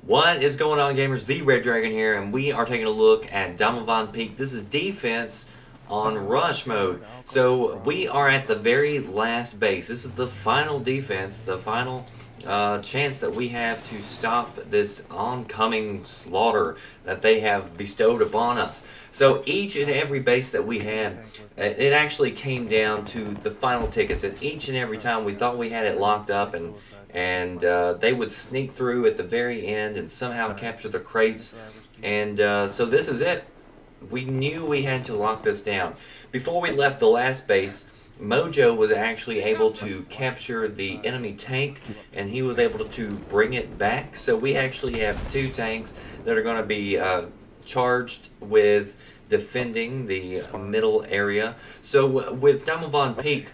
What is going on, gamers? The Red Dragon here, and we are taking a look at Donovan Peak. This is defense on rush mode. So we are at the very last base. This is the final defense, the final chance that we have to stop this oncoming slaughter that they have bestowed upon us. So each and every base that we had, it actually came down to the final tickets, and each and every time we thought we had it locked up, and they would sneak through at the very end and somehow capture the crates. And so this is it. We knew we had to lock this down. Before we left the last base, Mojo was actually able to capture the enemy tank, and he was able to bring it back. So we actually have two tanks that are going to be charged with defending the middle area. So with Donovan Peak,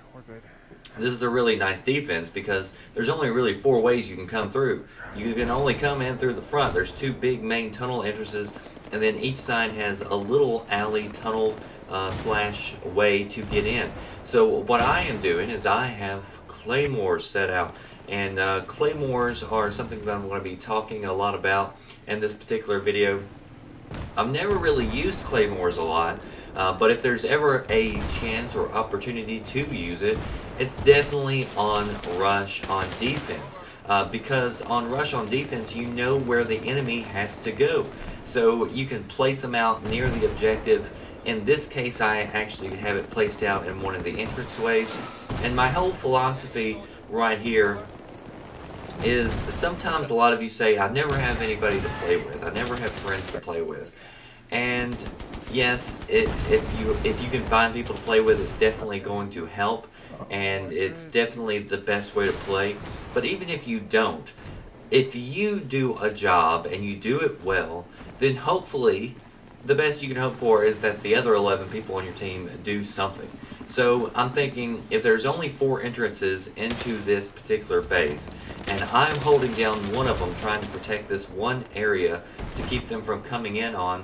this is a really nice defense because there's only really 4 ways you can come through. You can only come in through the front. There's 2 big main tunnel entrances, and then each side has a little alley tunnel slash way to get in. So what I am doing is I have Claymores set out, and Claymores are something that I'm going to be talking a lot about in this particular video. I've never really used Claymores a lot, but if there's ever a chance or opportunity to use it, it's definitely on rush on defense. Because on rush on defense, you know where the enemy has to go. So you can place them out near the objective. In this case, I actually have it placed out in one of the entranceways. And my whole philosophy right here is sometimes a lot of you say, I never have anybody to play with. I never have friends to play with. And yes, if you can find people to play with, it's definitely going to help, and it's definitely the best way to play. But even if you don't, if you do a job and you do it well, then hopefully the best you can hope for is that the other 11 people on your team do something. So I'm thinking, if there's only 4 entrances into this particular base, and I'm holding down one of them trying to protect this one area to keep them from coming in on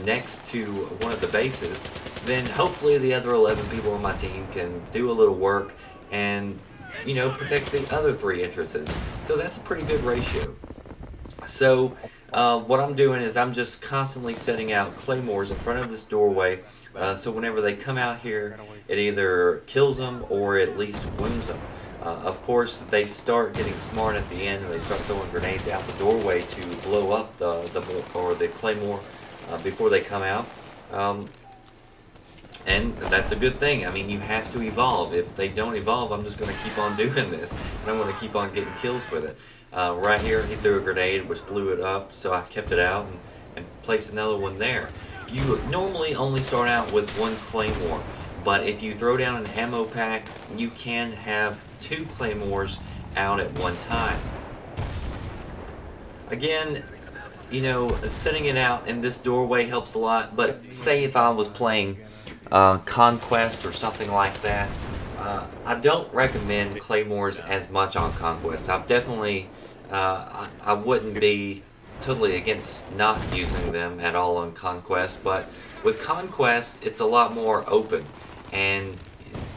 next to one of the bases, then hopefully the other 11 people on my team can do a little work and, you know, protect the other 3 entrances. So that's a pretty good ratio. So what I'm doing is I'm just constantly setting out Claymores in front of this doorway, so whenever they come out here, it either kills them or at least wounds them. Of course, they start getting smart at the end, and they start throwing grenades out the doorway to blow up the Claymore before they come out. And that's a good thing. I mean, you have to evolve. If they don't evolve, I'm just going to keep on doing this, and I'm going to keep on getting kills with it. Right here, he threw a grenade, which blew it up, so I kept it out and placed another one there. You normally only start out with 1 Claymore, but if you throw down an ammo pack, you can have 2 Claymores out at one time. Again, you know, setting it out in this doorway helps a lot, but say if I was playing Conquest or something like that, I don't recommend Claymores as much on Conquest. I've definitely, I wouldn't be totally against not using them at all on Conquest, but with Conquest, it's a lot more open, and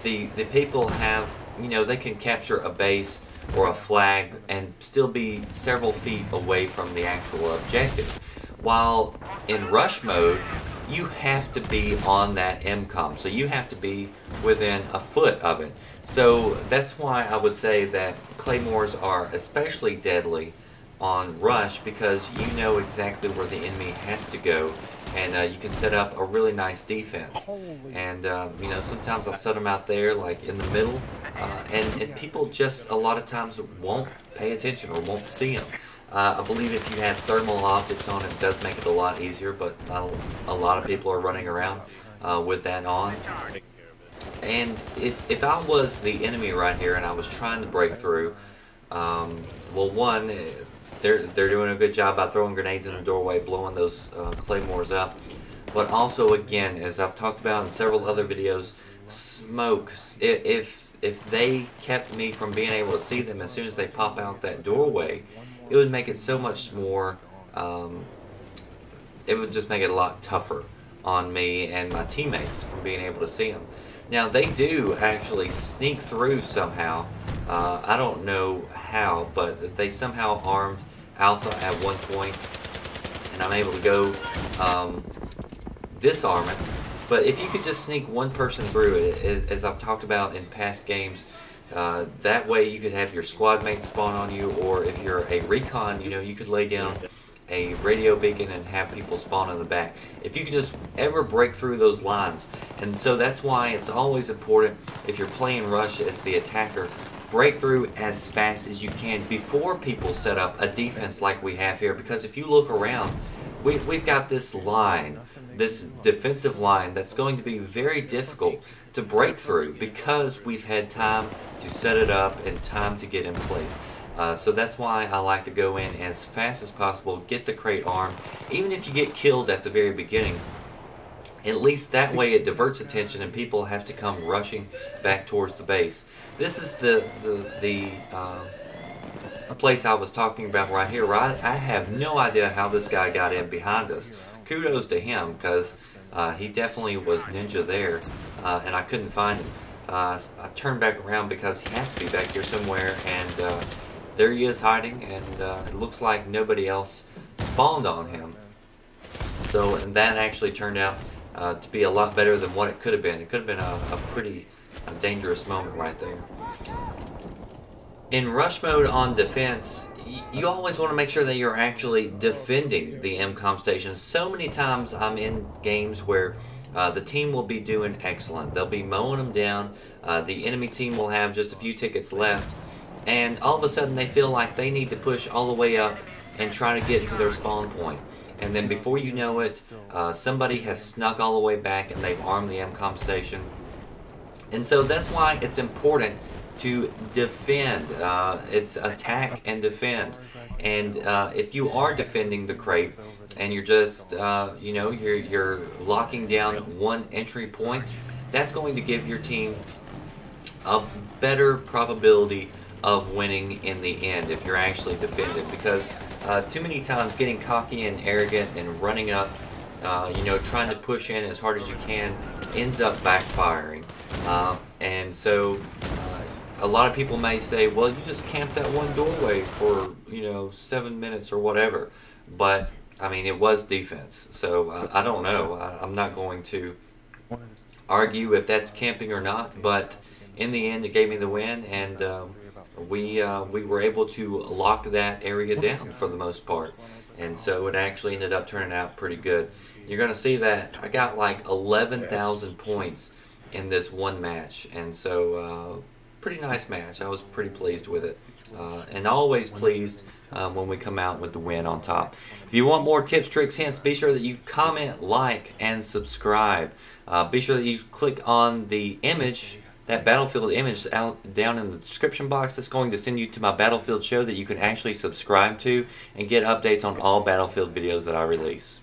the people have, you know, they can capture a base or a flag and still be several feet away from the actual objective. While in rush mode, you have to be on that MCOM, so you have to be within a foot of it. So that's why I would say that Claymores are especially deadly on rush, because you know exactly where the enemy has to go, and you can set up a really nice defense. And you know, sometimes I'll set them out there like in the middle, and people just a lot of times won't pay attention or won't see them. I believe if you have thermal optics on, it does make it a lot easier, but not a lot of people are running around with that on. And if I was the enemy right here and I was trying to break through, well, one, they're doing a good job by throwing grenades in the doorway, blowing those Claymores up. But also, again, as I've talked about in several other videos, smokes. If they kept me from being able to see them as soon as they pop out that doorway, it would make it so much more, it would just make it a lot tougher on me and my teammates from being able to see them. Now, they do actually sneak through somehow. I don't know how, but they somehow armed Alpha at one point, and I'm able to go disarm it. But if you could just sneak one person through it, as I've talked about in past games, that way you could have your squad mates spawn on you, or if you're a recon, you know, you could lay down a radio beacon and have people spawn in the back. If you can just ever break through those lines. And so that's why it's always important, if you're playing Rush as the attacker, break through as fast as you can before people set up a defense like we have here. Because if you look around, we've got this line, this defensive line that's going to be very difficult to break through because we've had time to set it up and time to get in place. So that's why I like to go in as fast as possible, get the crate armed. Even if you get killed at the very beginning, at least that way it diverts attention and people have to come rushing back towards the base. This is the place I was talking about right here. Right? I have no idea how this guy got in behind us. Kudos to him, because he definitely was ninja there, and I couldn't find him. I turned back around because he has to be back here somewhere, and there he is hiding, and it looks like nobody else spawned on him. So, and that actually turned out to be a lot better than what it could have been. It could have been a pretty dangerous moment right there. In rush mode on defense, you always want to make sure that you're actually defending the MCOM stations. So many times I'm in games where the team will be doing excellent. They'll be mowing them down. The enemy team will have just a few tickets left. And all of a sudden they feel like they need to push all the way up and try to get to their spawn point. And then before you know it, somebody has snuck all the way back and they've armed the MCOM station. And so that's why it's important to defend. It's attack and defend. And if you are defending the crate and you're just, you know, you're locking down one entry point, that's going to give your team a better probability of winning in the end if you're actually defended. Because too many times getting cocky and arrogant and running up, you know, trying to push in as hard as you can ends up backfiring. And so a lot of people may say, well, you just camped that one doorway for, you know, 7 minutes or whatever. But, I mean, it was defense. So, I don't know. I'm not going to argue if that's camping or not. But in the end, it gave me the win. And we were able to lock that area down for the most part. And so it actually ended up turning out pretty good. You're going to see that I got like 11,000 points in this one match. And so pretty nice match. I was pretty pleased with it, and always pleased when we come out with the win on top. If you want more tips, tricks, hints, be sure that you comment, like, and subscribe. Be sure that you click on the image, that Battlefield image down in the description box. That's going to send you to my Battlefield show that you can actually subscribe to and get updates on all Battlefield videos that I release.